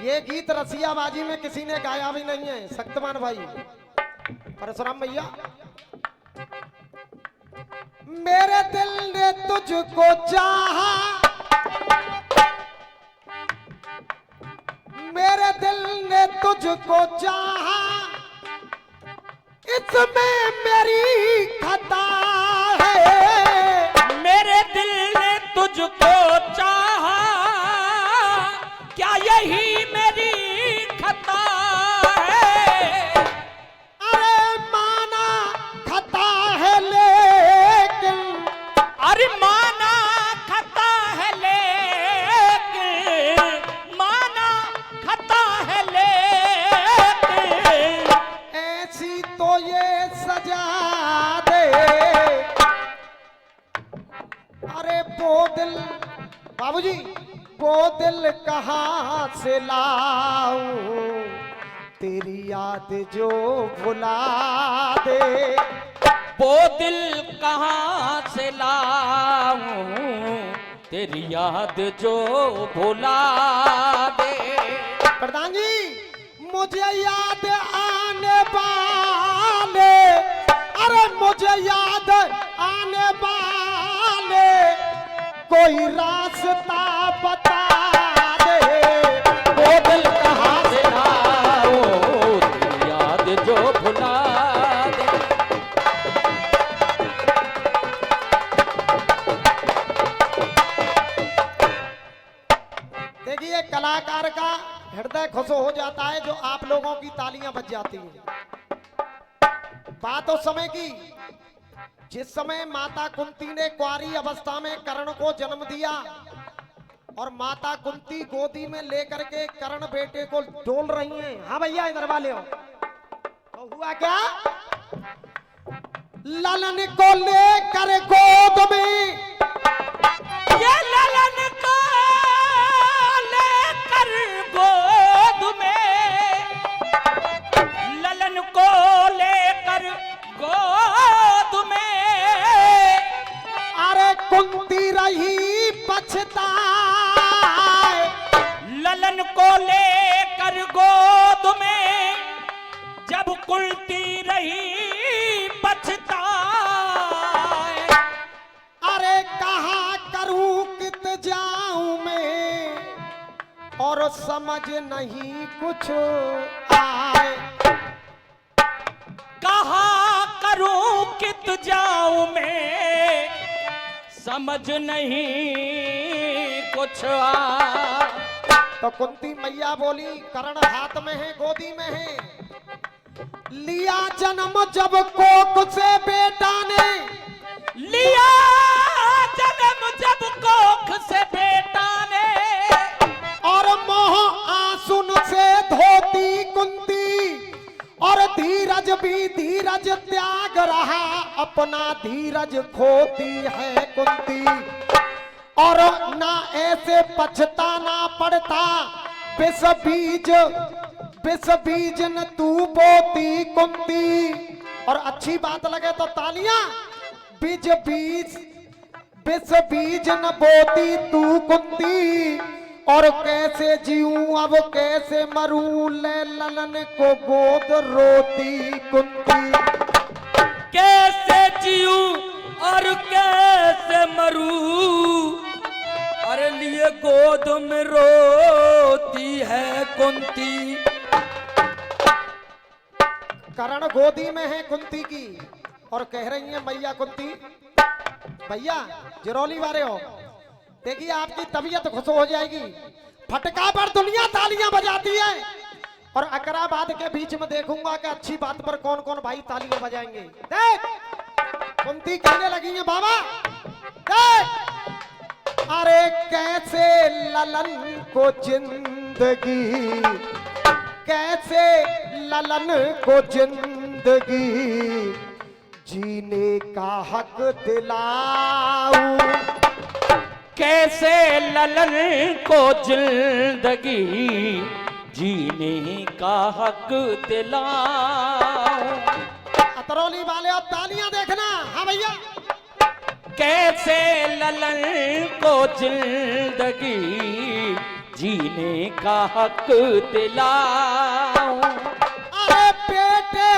ये गीत रसियाबाजी में किसी ने गाया भी नहीं है। शक्तिमान भाई, परशुराम भैया। मेरे दिल ने तुझको चाहा, मेरे दिल ने तुझको चाहा, इसमें मेरी खता है। मेरे दिल ने तुझको चाहा, क्या यही मेरी खता है? अरे माना खता है लेकिन, अरे माना खता है लेकिन, माना खता है लेकिन, ऐसी तो ये सजा दे। अरे वो दिल बाबूजी, वो दिल कहाँ से लाऊं, तेरी याद जो भुला दे। वो दिल कहाँ से लाऊं, तेरी याद जो भुला दे। प्रधान जी, मुझे याद आने वाले, अरे मुझे याद आने वाले कोई रास्ता बता दे। वो दिल कहाँ से लाऊं, तेरी याद जो भुला दे। देखिए, कलाकार का हृदय खुश हो जाता है जो आप लोगों की तालियां बज जाती हैं। बात उस समय की जिस समय माता कुंती ने कुंवारी अवस्था में कर्ण को जन्म दिया और माता कुंती गोदी में लेकर के कर्ण बेटे को डोल रही हैं। हाँ भैया, इधर वाले हो। तो हुआ क्या, ललन को लेकर गोद में, ये ललन को लेकर गोद में, ललन को लेकर गोद में, अरे कुंती रही पछताए। ललन को लेकर गोद में, जब कुंती रही पछताए। अरे कहाँ करूं कित जाऊं मैं, और समझ नहीं कुछ आए। कहाँ करूं कित जाऊं मैं, समझ नहीं कुछ आ। तो कुंती मैया बोली, कर्ण हाथ में है, गोदी में है। लिया जन्म जब कोख से बेटा ने, लिया जन्म जब कोख से बेटा ने, और मोह आंसुन से धोती कुंती, और धीरज भी धीरज त्याग रहा, अपना धीरज खोती है कुंती। और ना ऐसे पछताना पड़ता, विष बीज न तू बोती कुंती। और अच्छी बात लगे तो तालियां। विष बीज न बोती तू कुंती, और कैसे जीऊं अब कैसे मरूं, ले ललन को गोद रोती कुंती। कैसे जीऊं और कैसे मरूं, अरे लिए गोद में रोती है कुंती। कर्ण गोदी में है कुंती की और कह रही है मैया कुंती। भैया जिरौली वाले हो, देखिए आपकी तबीयत खुश हो जाएगी। फटका पर दुनिया तालियां बजाती है, और अकराबाद के बीच में देखूंगा कि अच्छी बात पर कौन कौन भाई तालियां बजाएंगे। देख कुंती कहने लगी है, बाबा देख, अरे कैसे ललन को जिंदगी, कैसे ललन को जिंदगी जीने का हक दिलाऊं। कैसे ललन को जिंदगी जीने का हक दिलाऊं। अतरौली वाले और तालियां देखना। हाँ भैया, कैसे ललन को जिंदगी जीने का हक दिलाऊं। अरे बेटे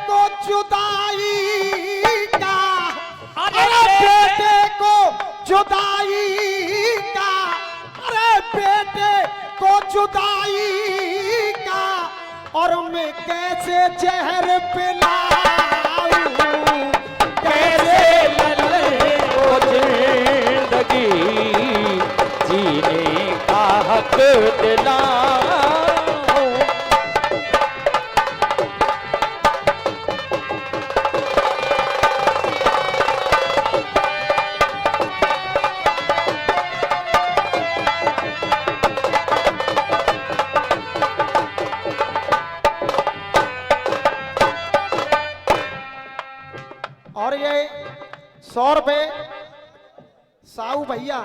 को जुदाई का, अरे बेटे को जुदाई का, अरे बेटे को जुदाई का, और मैं कैसे जहर पिलाऊं, कैसे ललन को जिंदगी जीने का हक दिलाऊं। और ये 100 रुपए साऊ भैया,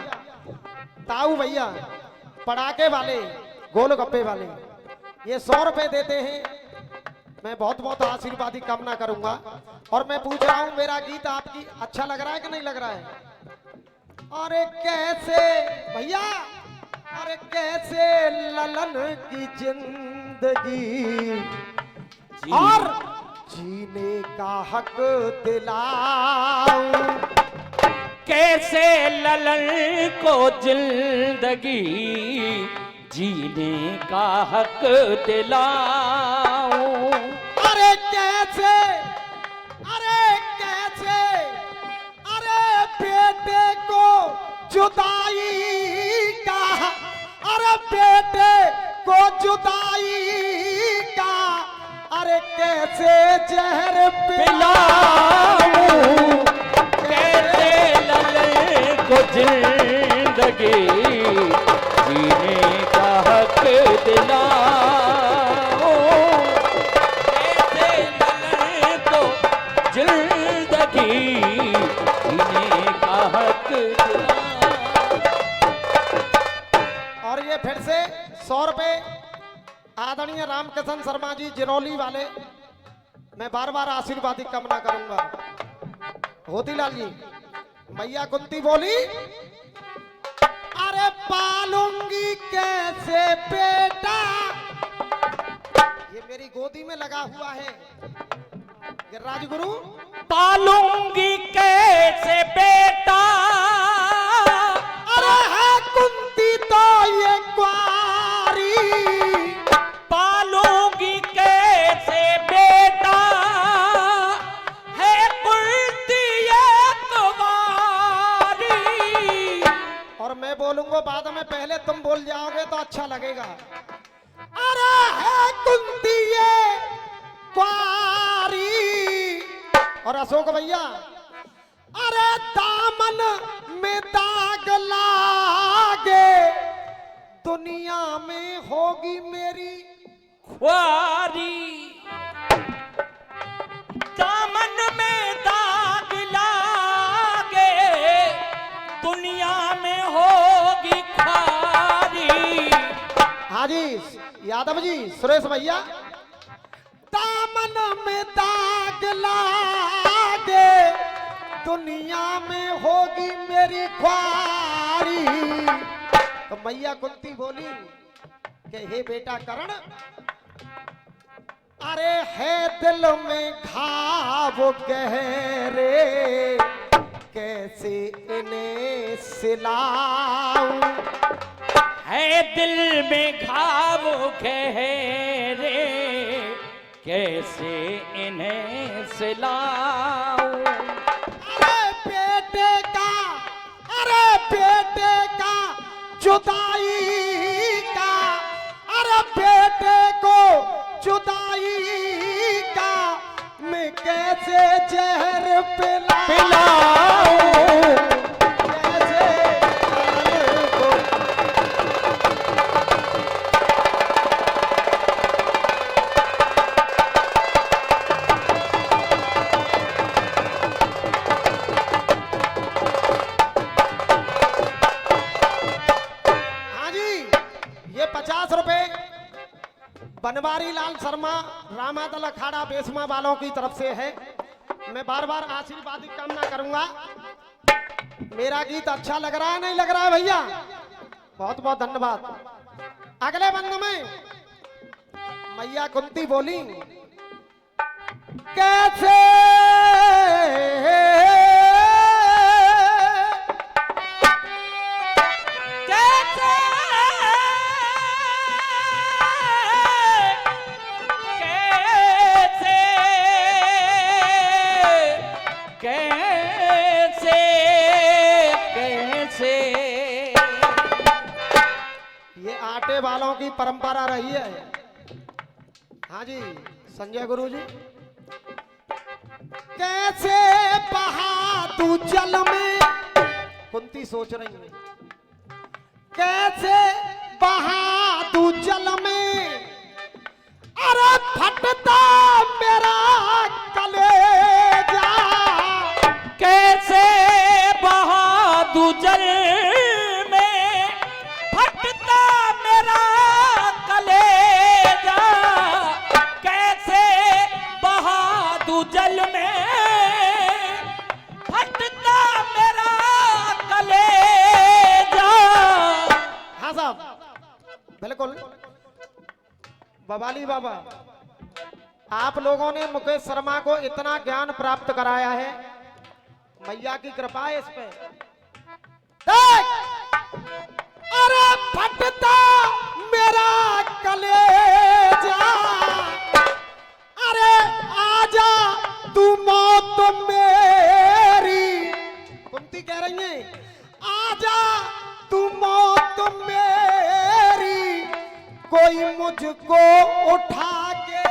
ताऊ भैया, पड़ाके वाले, गोलगप्पे वाले, ये 100 रुपए देते हैं। मैं बहुत बहुत आशीर्वाद की कामना करूंगा। और मैं पूछ रहा हूं, मेरा गीत आपकी अच्छा लग रहा है कि नहीं लग रहा है? अरे कैसे भैया, अरे कैसे ललन की जिंदगी और जीने का हक दिलाऊं, कैसे ललन को जिंदगी जीने का हक दिलाऊं। अरे कैसे, अरे कैसे, अरे बेटे को जुदाई का, अरे बेटे को जुदाई का, अरे कैसे जहर पिलाऊं, कैसे ललन को जिंदगी जीने का हक दिलाऊं। कैसे ललन को जिंदगी जीने का हक दिलाऊं। और ये फिर से 100 रुपए आदरणीय रामकिशन शर्मा जी जिरौली वाले, मैं बार बार आशीर्वाद की कामना करूंगा। होतीलाल जी, मैया कुंती बोली, अरे पालूंगी कैसे बेटा, ये मेरी गोदी में लगा हुआ है गिरिराज गुरु, पालूंगी कैसे बेटा, अरे है कुंती तो ये क्वारी, पालूंगी कैसे बेटा, है कुंती ये कुंवारी। और मैं बोलूंगा बाद में, पहले तुम बोल जाओगे तो अच्छा लगेगा। अरे है कुंती ये क्वारी, और अशोक भैया, अरे दामन में दाग लागे, दुनिया में होगी मेरी ख्वारी। दामन में दाग लागे, दुनिया में होगी ख्वारी। हाँ जी यादव जी, सुरेश भैया, दामन में दाग लागे, दुनिया में होगी मेरी ख्वारी। तो मैया कुंती बोली कि हे बेटा करण, अरे है दिल में घाव गहरे, कैसे इन्हें सिलाऊं, है दिल में घाव गहरे, कैसे इन्हें सिलाऊं। अरे बेटे का, अरे बेटे का जुदाई का, अरे बेटे को जुदाई का, मैं कैसे जहर पिलाऊं, कैसे को। हाँ जी, ये 50 रुपए बनवारी लाल शर्मा रामादल अखाड़ा बेसमा वालों की तरफ से है। मैं बार बार आशीर्वाद की कामना करूंगा। मेरा गीत अच्छा लग रहा है नहीं लग रहा है भैया? बहुत बहुत धन्यवाद। अगले बंद में मैया कुंती बोली, कैसे आटे वालों की परंपरा रही है। हाँ जी संजय गुरु जी, कैसे बहा तू जल में, कुंती सोच रही है, कैसे बहा तू जल में, अरे फटता मेरा कलेजा, कैसे बहा तू जल बिल्कुल। बवाली बाबा, आप लोगों ने मुकेश शर्मा को इतना ज्ञान प्राप्त कराया है, मैया की कृपा है इस पे। अरे फटता मेरा कलेजा, अरे आजा तू मौत मेरी, कुंती कह रही है आजा तू मौत मेरी, कोई मुझको उठा के,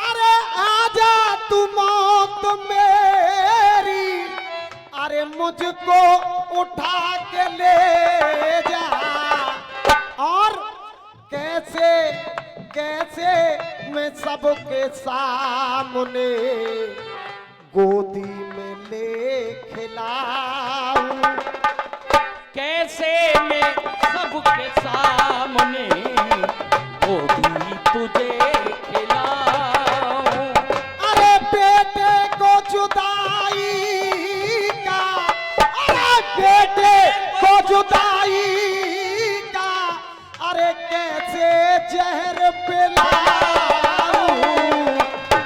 अरे आजा तू मौत मेरी, अरे मुझको उठा के ले जा, और कैसे कैसे मैं सबके सामने गोदी में ले खिलाऊं, कैसे मैं सबके सामने गोदी तुझे खिलाऊं, अरे बेटे को जुदाई का, अरे बेटे को जुदाई का, अरे कैसे जहर पिलाऊं,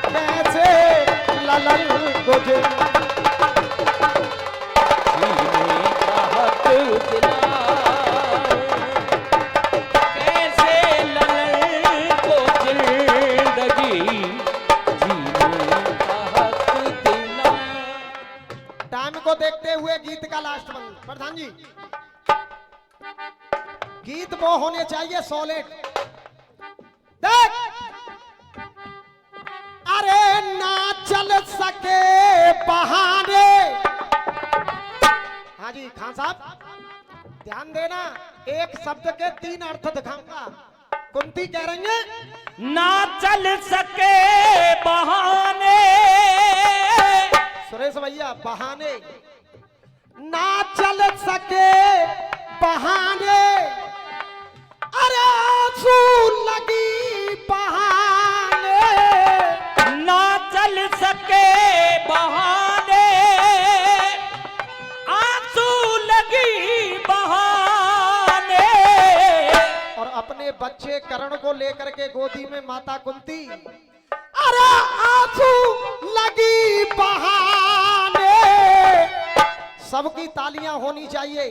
कैसे ललन तुझे कैसे ललन को जिंदगी जीने का हक दिला। टाइम को देखते हुए गीत का लास्ट बंद। प्रधान जी, गीत वो होने चाहिए सॉलिड। देख, अरे ना चल सके बहाने, हाँ जी खान साहब ध्यान देना, एक शब्द के 3 अर्थ दिखाऊंगा। कुंती कह रही है ना चल सके बहाने, सुरेश भैया बहाने, ना चल सके बहाने, अरे आंसू लगी बहाने, ना चल सके बहाने, आंसू लगी बहाने, और अपने बच्चे करण को लेकर के गोदी में माता कुंती, अरे आंसू लगी बहाने। सबकी तालियां होनी चाहिए।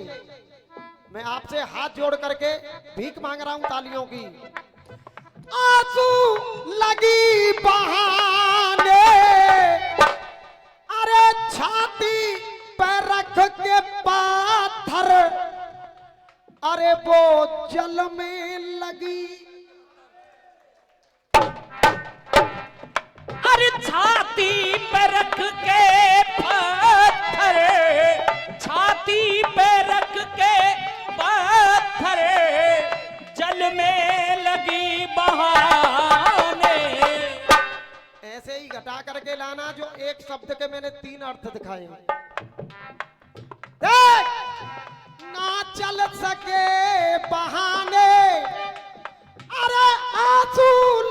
मैं आपसे हाथ जोड़ करके भीख मांग रहा हूं तालियों की। आंसू लगी बहाने, अरे छाती पर रख के पाथर, अरे वो जल में लगी, अरे छाती पे रख के पत्थर, छाती पे रख के पत्थर, जल में लगी बहाने। ऐसे ही घटा करके लाना जो एक शब्द के मैंने 3 अर्थ दिखाए। देख, ना चल सके बहाने, अरे आंसू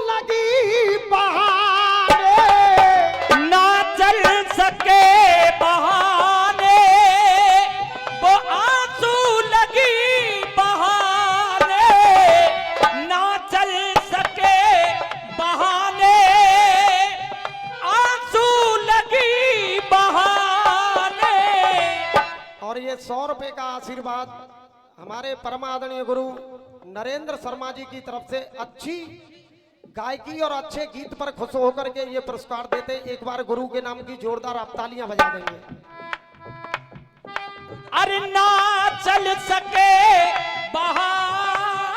लगी बहाने, ना चल सके बहाने वो आंसू लगी बहाने ना चल सके बहाने आंसू लगी बहाने। और ये 100 रुपए का आशीर्वाद हमारे परमादरणीय गुरु नरेंद्र शर्मा जी की तरफ से अच्छी गायकी और अच्छे गीत पर खुश होकर के ये पुरस्कार देते। एक बार गुरु के नाम की जोरदार आप तालियां बजा देंगे। अरे ना चल सके बहाने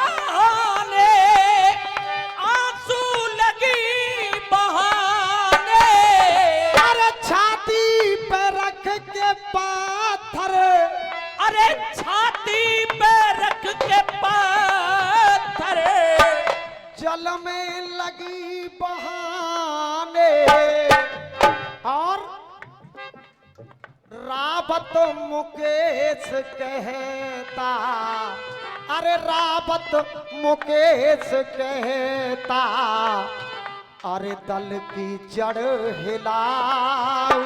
आंसू लगी बहाने। अरे छाती पे रख के पाथर, अरे छाती पे रख के पत्थर जल में लगी बहाने। और रावत मुकेश कहता, अरे रावत मुकेश कहता, अरे दल की जड़ हिलाऊं।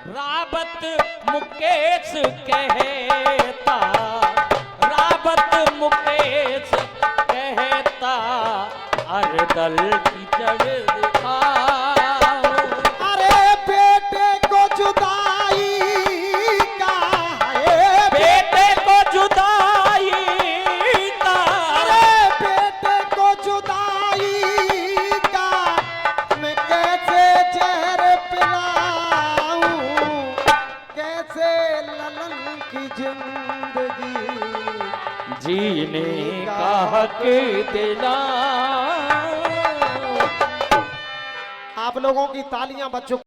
रावत मुकेश कहता, रावत मुकेश कहता, अरे दल की जड़ दिखाओ। अरे बेटे को जुदाई का है, बेटे को जुदाई का, अरे बेटे को जुदाई का मैं कैसे जहर पिलाऊं, कैसे ललन की जिंदगी जीने का हक दिलाओ। आप लोगों की तालियां बच्चों